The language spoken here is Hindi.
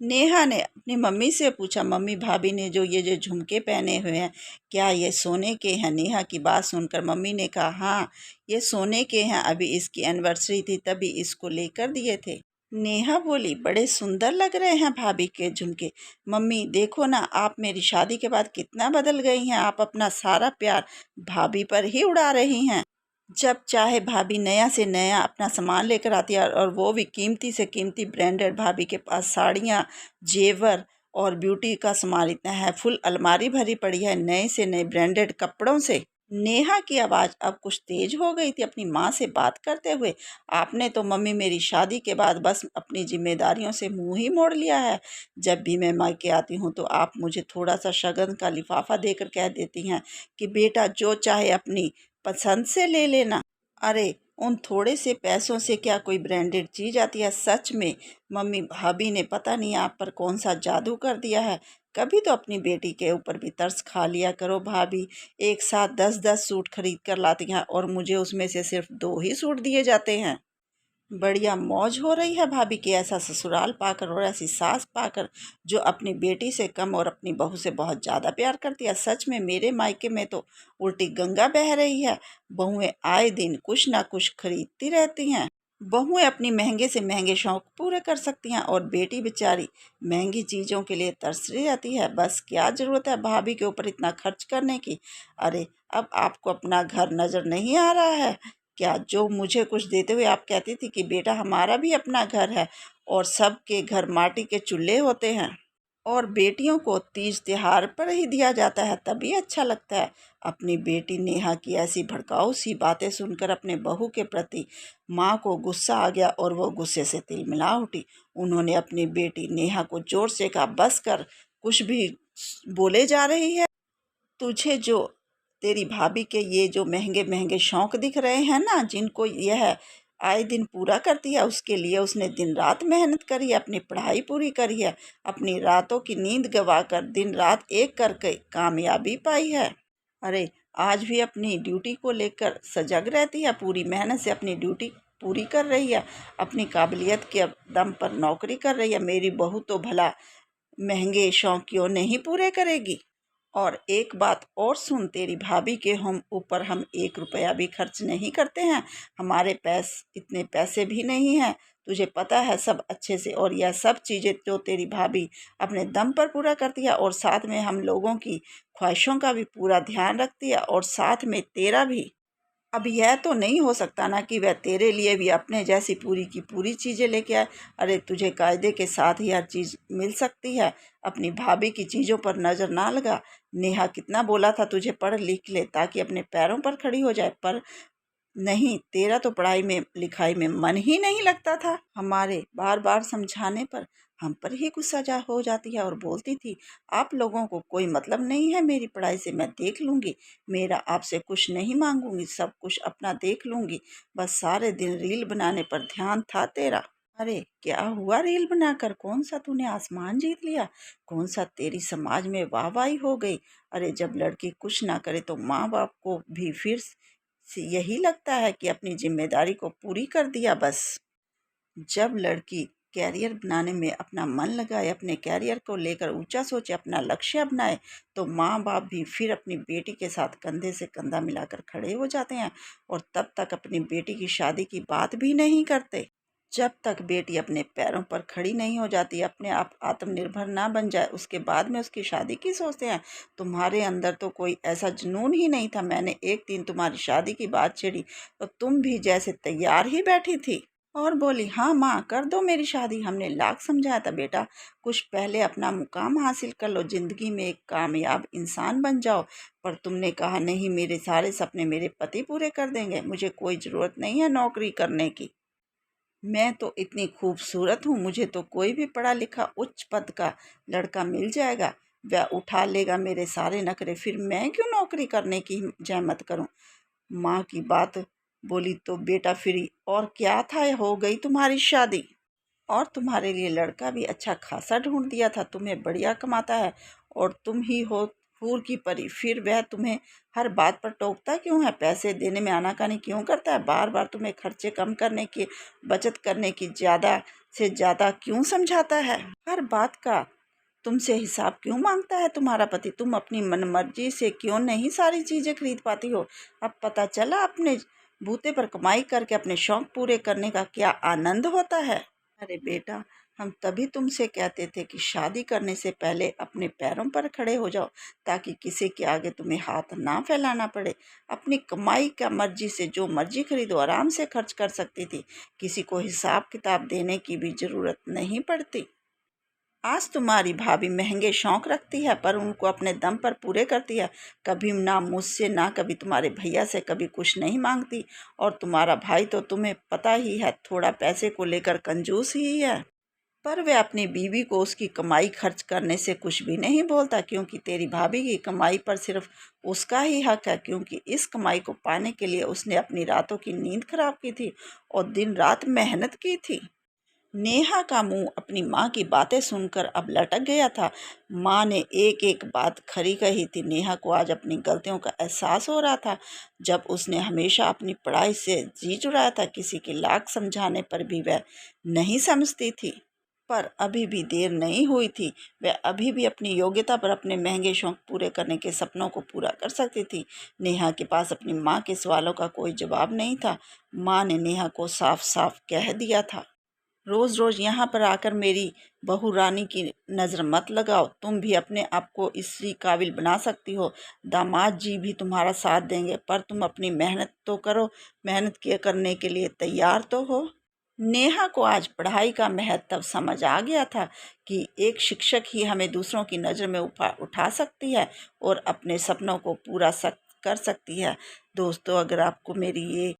नेहा ने अपनी मम्मी से पूछा, मम्मी भाभी ने ये जो झुमके पहने हुए हैं, क्या ये सोने के हैं? नेहा की बात सुनकर मम्मी ने कहा, हाँ ये सोने के हैं, अभी इसकी एनिवर्सरी थी तभी इसको लेकर दिए थे। नेहा बोली, बड़े सुंदर लग रहे हैं भाभी के झुमके। मम्मी देखो ना, आप मेरी शादी के बाद कितना बदल गई हैं, आप अपना सारा प्यार भाभी पर ही उड़ा रही हैं। जब चाहे भाभी नया से नया अपना सामान लेकर आती है, और वो भी कीमती से कीमती ब्रांडेड। भाभी के पास साड़ियाँ, जेवर और ब्यूटी का सामान इतना है, फुल अलमारी भरी पड़ी है नए से नए ब्रांडेड कपड़ों से। नेहा की आवाज़ अब कुछ तेज हो गई थी अपनी माँ से बात करते हुए। आपने तो मम्मी मेरी शादी के बाद बस अपनी जिम्मेदारियों से मुंह ही मोड़ लिया है। जब भी मैं मायके आती हूँ तो आप मुझे थोड़ा सा शगन का लिफाफा देकर कह देती हैं कि बेटा जो चाहे अपनी पसंद से ले लेना। अरे उन थोड़े से पैसों से क्या कोई ब्रांडेड चीज़ आती है? सच में मम्मी भाभी ने पता नहीं आप पर कौन सा जादू कर दिया है। कभी तो अपनी बेटी के ऊपर भी तरस खा लिया करो भाभी। एक साथ 10-10 सूट खरीद कर लाती हैं और मुझे उसमें से सिर्फ 2 ही सूट दिए जाते हैं। बढ़िया मौज हो रही है भाभी की ऐसा ससुराल पाकर और ऐसी सास पाकर जो अपनी बेटी से कम और अपनी बहू से बहुत ज़्यादा प्यार करती है। सच में मेरे मायके में तो उल्टी गंगा बह रही है। बहुएं आए दिन कुछ ना कुछ खरीदती रहती हैं। बहुएं अपनी महंगे से महंगे शौक पूरे कर सकती हैं और बेटी बेचारी महंगी चीज़ों के लिए तरसती रहती है। बस क्या ज़रूरत है भाभी के ऊपर इतना खर्च करने की? अरे अब आपको अपना घर नज़र नहीं आ रहा है क्या? जो मुझे कुछ देते हुए आप कहती थी कि बेटा हमारा भी अपना घर है और सबके घर माटी के चूल्हे होते हैं और बेटियों को तीज त्योहार पर ही दिया जाता है तभी अच्छा लगता है। अपनी बेटी नेहा की ऐसी भड़काऊ सी बातें सुनकर अपने बहू के प्रति माँ को गुस्सा आ गया और वो गुस्से से तिलमिला उठी। उन्होंने अपनी बेटी नेहा को जोर से कहा, बस कर, कुछ भी बोले जा रही है। तुझे जो तेरी भाभी के ये जो महंगे महंगे शौक दिख रहे हैं ना, जिनको यह आए दिन पूरा करती है, उसके लिए उसने दिन रात मेहनत करी है, अपनी पढ़ाई पूरी करी है, अपनी रातों की नींद गंवाकर दिन रात एक करके कामयाबी पाई है। अरे आज भी अपनी ड्यूटी को लेकर सजग रहती है, पूरी मेहनत से अपनी ड्यूटी पूरी कर रही है, अपनी काबिलियत के दम पर नौकरी कर रही है। मेरी बहू तो भला महंगे शौक क्यों नहीं पूरे करेगी? और एक बात और सुन, तेरी भाभी के हम ऊपर हम 1 रुपया भी खर्च नहीं करते हैं। हमारे इतने पैसे भी नहीं हैं, तुझे पता है सब अच्छे से। और यह सब चीज़ें जो तेरी भाभी अपने दम पर पूरा करती है और साथ में हम लोगों की ख्वाहिशों का भी पूरा ध्यान रखती है और साथ में तेरा भी। अब यह तो नहीं हो सकता ना कि वह तेरे लिए भी अपने जैसी पूरी की पूरी चीज़ें लेके आए। अरे तुझे कायदे के साथ ही हर चीज़ मिल सकती है, अपनी भाभी की चीज़ों पर नज़र ना लगा। नेहा कितना बोला था तुझे पढ़ लिख ले ताकि अपने पैरों पर खड़ी हो जाए, पर नहीं, तेरा तो पढ़ाई में लिखाई में मन ही नहीं लगता था। हमारे बार बार समझाने पर हम पर ही गुस्सा जा हो जाती है और बोलती थी, आप लोगों को कोई मतलब नहीं है मेरी पढ़ाई से, मैं देख लूँगी, मेरा आपसे कुछ नहीं मांगूंगी, सब कुछ अपना देख लूँगी, बस सारे दिन रील बनाने पर ध्यान था तेरा। अरे क्या हुआ रील बनाकर? कौन सा तूने आसमान जीत लिया? कौन सा तेरी समाज में वाहवाही हो गई? अरे जब लड़की कुछ ना करे तो माँ बाप को भी फिर से यही लगता है कि अपनी जिम्मेदारी को पूरी कर दिया बस। जब लड़की कैरियर बनाने में अपना मन लगाए, अपने कैरियर को लेकर ऊंचा सोचे, अपना लक्ष्य अपनाए, तो माँ बाप भी फिर अपनी बेटी के साथ कंधे से कंधा मिलाकर खड़े हो जाते हैं और तब तक अपनी बेटी की शादी की बात भी नहीं करते जब तक बेटी अपने पैरों पर खड़ी नहीं हो जाती, अपने आप आत्मनिर्भर ना बन जाए, उसके बाद में उसकी शादी की सोचते हैं। तुम्हारे अंदर तो कोई ऐसा जुनून ही नहीं था। मैंने एक दिन तुम्हारी शादी की बात छेड़ी तो तुम भी जैसे तैयार ही बैठी थी और बोली, हाँ माँ कर दो मेरी शादी। हमने लाख समझाया था बेटा, कुछ पहले अपना मुकाम हासिल कर लो, ज़िंदगी में एक कामयाब इंसान बन जाओ। पर तुमने कहा नहीं, मेरे सारे सपने मेरे पति पूरे कर देंगे, मुझे कोई ज़रूरत नहीं है नौकरी करने की, मैं तो इतनी खूबसूरत हूँ, मुझे तो कोई भी पढ़ा लिखा उच्च पद का लड़का मिल जाएगा, वह उठा लेगा मेरे सारे नखरे, फिर मैं क्यों नौकरी करने की जहमत करूँ। माँ की बात बोली तो बेटा फिर और क्या था, हो गई तुम्हारी शादी और तुम्हारे लिए लड़का भी अच्छा खासा ढूंढ दिया था, तुम्हें बढ़िया कमाता है और तुम ही हूर की परी, फिर वह तुम्हें हर बात पर टोकता क्यों है? पैसे देने में आनाकानी क्यों करता है? बार बार तुम्हें खर्चे कम करने की, बचत करने की ज़्यादा से ज़्यादा क्यों समझाता है? हर बात का तुमसे हिसाब क्यों मांगता है तुम्हारा पति? तुम अपनी मनमर्जी से क्यों नहीं सारी चीज़ें खरीद पाती हो? अब पता चला अपने बूते पर कमाई करके अपने शौक पूरे करने का क्या आनंद होता है। अरे बेटा, हम तभी तुमसे कहते थे कि शादी करने से पहले अपने पैरों पर खड़े हो जाओ, ताकि किसी के आगे तुम्हें हाथ ना फैलाना पड़े। अपनी कमाई का मर्जी से जो मर्जी खरीदो, आराम से खर्च कर सकती थी। किसी को हिसाब किताब देने की भी ज़रूरत नहीं पड़ती। आज तुम्हारी भाभी महंगे शौक रखती है, पर उनको अपने दम पर पूरे करती है। कभी ना मुझसे, ना कभी तुम्हारे भैया से कभी कुछ नहीं मांगती। और तुम्हारा भाई तो तुम्हें पता ही है, थोड़ा पैसे को लेकर कंजूस ही है। पर वह अपनी बीवी को उसकी कमाई खर्च करने से कुछ भी नहीं बोलता, क्योंकि तेरी भाभी की कमाई पर सिर्फ उसका ही हक है, क्योंकि इस कमाई को पाने के लिए उसने अपनी रातों की नींद खराब की थी और दिन रात मेहनत की थी। नेहा का मुंह अपनी माँ की बातें सुनकर अब लटक गया था। माँ ने एक एक बात खरी कही थी। नेहा को आज अपनी गलतियों का एहसास हो रहा था। जब उसने हमेशा अपनी पढ़ाई से जी चुराया था, किसी के लाख समझाने पर भी वह नहीं समझती थी। पर अभी भी देर नहीं हुई थी। वह अभी भी अपनी योग्यता पर अपने महंगे शौक पूरे करने के सपनों को पूरा कर सकती थी। नेहा के पास अपनी माँ के सवालों का कोई जवाब नहीं था। माँ ने नेहा को साफ साफ कह दिया था, रोज़ रोज़ यहाँ पर आकर मेरी बहू रानी की नज़र मत लगाओ। तुम भी अपने आप को इसी काबिल बना सकती हो। दामाद जी भी तुम्हारा साथ देंगे, पर तुम अपनी मेहनत तो करो। मेहनत किए करने के लिए तैयार तो हो। नेहा को आज पढ़ाई का महत्व समझ आ गया था कि एक शिक्षक ही हमें दूसरों की नज़र में उठा सकती है और अपने सपनों को पूरा कर सकती है। दोस्तों, अगर आपको मेरी ये